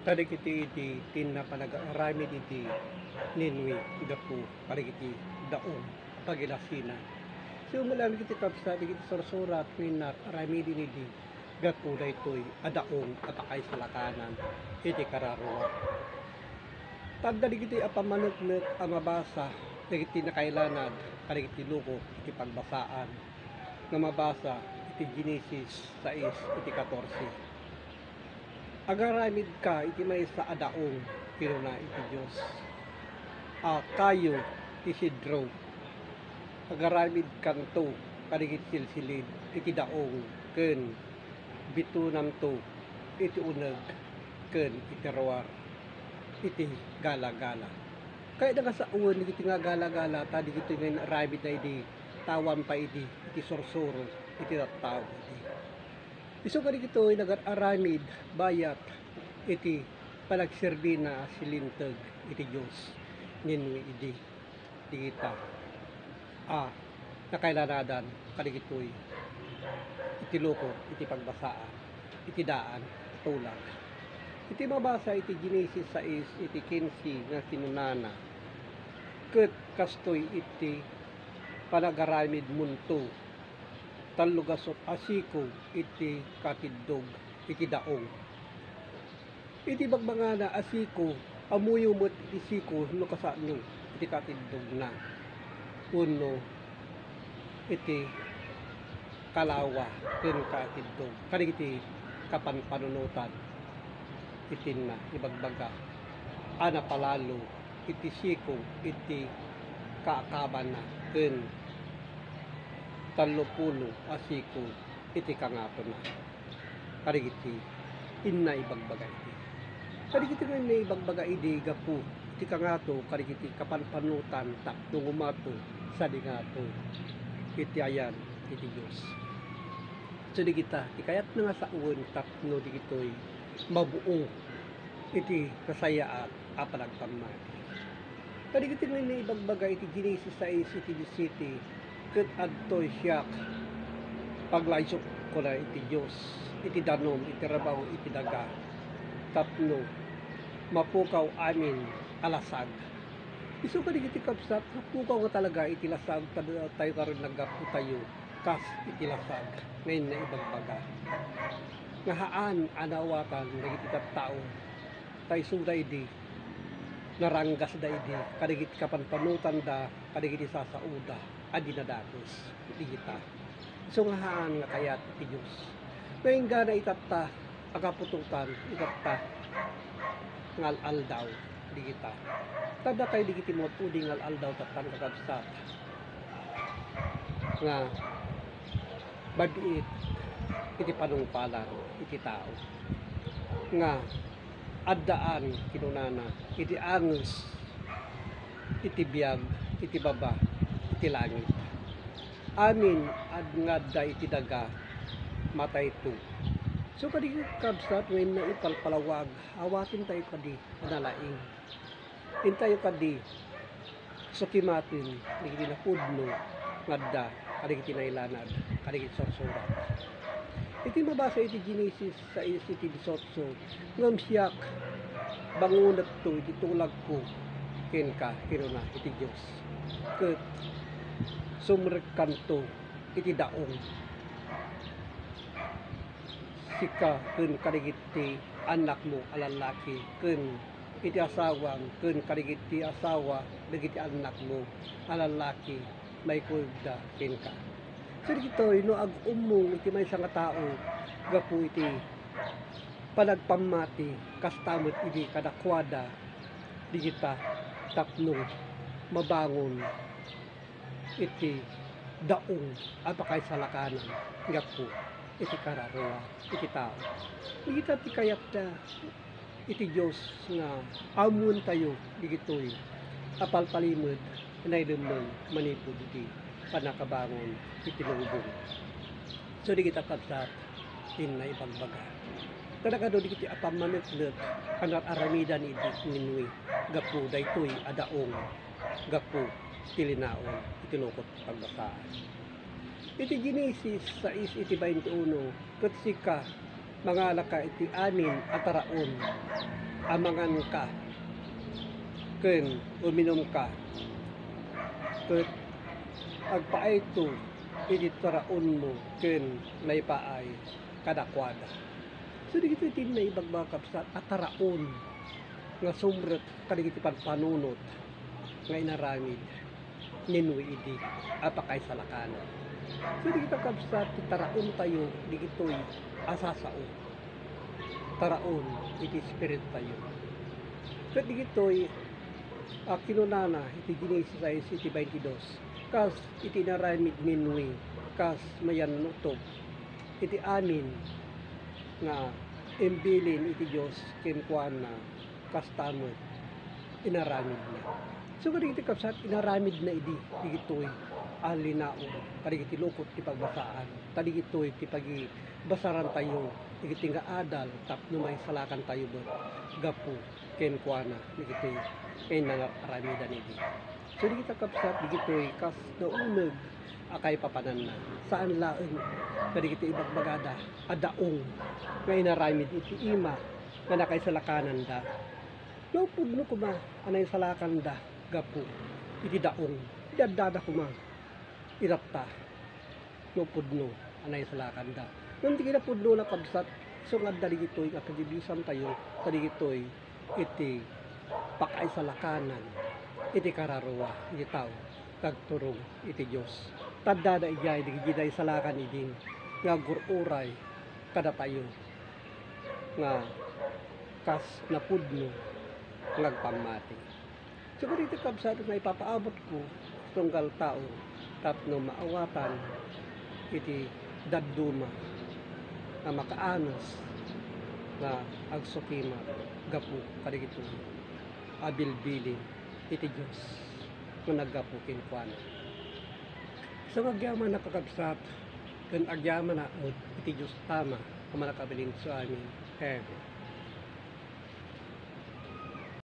Kadagiti iti tinna panag-arami iti ninwi gapu kadagiti daong pagilasina. So malami kiti kapsa digiti sorsorat winar arami din iti gapu daytoy adaong apakay salakanan iti kararua. Tagda digiti apamaneknek a mabasa dagiti nakailanad kadagiti luko iti pagbasaan nga mabasa iti Genesis 6 iti 14. Agaramid ka iti maysa adaong piruna iti Dios. Kayo Isidro agaramid kanto kadagiti silsilid iti daong ken bitunam to iti uneg ken iti rawar iti gala-gala. Kaya nga sa uwan iti nga gala-gala tadi iti nga aramid na iti tawan pa iti sorsoro iti tattao iti. Isu kadi kitoy nag-aramid bayat iti panagserbi na silinteg iti Dios ninwi idi digita nakailanadan kadi kitoy iti loko iti pagbasaan iti daan tulag iti mabasa iti Genesis 6 iti 15 nga kinunana ket kastoy iti panagaramid munto talugasot asiko iti katiddog iti daong iti bagbangana asiko amuyo met iti siko no kasano iti katiddog na uno iti kalawa ken katiddog kadagiti kapanpanunutan itinna ibagbaga ana palalo iti siko iti kaakaban na ken 30 asiko iti kangato na kadagiti inna ibagbaga iti kadagiti inna ibagbaga iti gapu iti kangato kadagiti kapanpanutan tapno gumato sa dingato iti ayan iti Dios so di kita ikayat na nga sa uwan tapno di kitoy mabuo iti kasayaat apanagpamati kadagiti inna ibagbaga iti Genesis 6 iti 17 ket adtoy siak paglaysok ko na iti Dios iti danom iti rabaw iti daga tapno mapukaw amin alasag isu kadi iti kapsat mapukaw nga talaga iti lasag tayo karon naggapu tayo kas iti lasag ngayon na ibagbaga nga haan anawatan dagiti tattao tay suday di naranggas da idi kadagiti kapanpanutan da kadagiti sasauda adi na datos iti kita so nga haan nga kayat iti Diyos ngayon gana itatta agapututan itatta ngal-al daw di kita tada kay di kiti mo pudi ngal-al daw tatang kakabsat nga babiit iti panungpalan iti tao nga addaan kinunana iti angus iti biyag iti baba iti langit amin adngadda iti daga matay to so kadi kabsat ngayon na ipalpalawag awatin tayo kadi analaing tayo kadi sukimatin digiti na pudno ngadda kadigiti nailanad kadigiti sorsorat iti mabasa iti Genesis sa iti 18 ngam siyak bangunat to iti tulag ko ken ka hiruna iti Dios ket sumrek kanto iti daong sika ken kadigiti anak mo alalaki ken iti asawang ken kadigiti asawa dagiti anak mo alalaki may kuyda ken ka so ditoy no ag umong iti maysa nga tao gapu iti panagpamati kastamot iti kadakwada digita tapno mabangon iti daong apakay salakanan gapu iti kararua iti tao digita ti kayat iti Dios nga amon tayo digitoy apalpalimod naidemeng manipud iti panakabangon iti lubong so digita kapsat inna ipagbaga kadagado digiti apamaneknek kanat aramidan iti ninwi gapu daytoy adaong gapu tilinaon iti lokot pagbasaan iti Genesis 6 iti 21 ket sika Mangala ka iti amin at taraon, amangan ka, ken uminom ka, ket agpaayto iti taraon mo, ken naipaay kadakwada. So di iti na ibagbakap sa ataraon nga sumret kadigiti panunot nga inaramid ninwi idi apakay salakanan. So di kita kapsat taraon tayo di ito'y asasao. Taraon iti spirit tayo. Ket di ito'y kinunana iti Genesis iti 22. Kas iti naramid ninwi kas mayan nutob iti amin nga imbilin iti Dios kenkuana kastamot inaramid niya. So kadigiti kapsat inaramid na idi digitoy alinaon kadigiti lukot ti pagbasaan kadigitoy ti basaran tayo digiti nga adal tapno may salakan tayo bet gapu kenkuana digitoy nangaramidan idi. So digiti kapsat digitoy kas nauneg akay papanan na saan laeng kadigiti ibagbagada adaong nga inaramid iti ima nga nakay salakanan da. No pudno kuma anay salakan da gapu iti daong idadada kuma irapta no pudno anay salakan da. Nung di na pudno na kabsat so nga daligitoy nga kagibisan tayo kadigitoy iti pakay salakanan iti kararwa iti tao kagturong iti Dios. Tadada ijay digiday salakan idin nga gururay kada tayo nga kas napudno nagpamati. So dito kabsat na ipapaabot ko tunggal tao tapno maawatan iti dadduma na makaanos na agsukima gapu kadigito abilbilin iti Dios nga naggapu kenkuana. So agyaman na kakabsat ken agyaman na iti Dios tama nga manakabilin sa amin.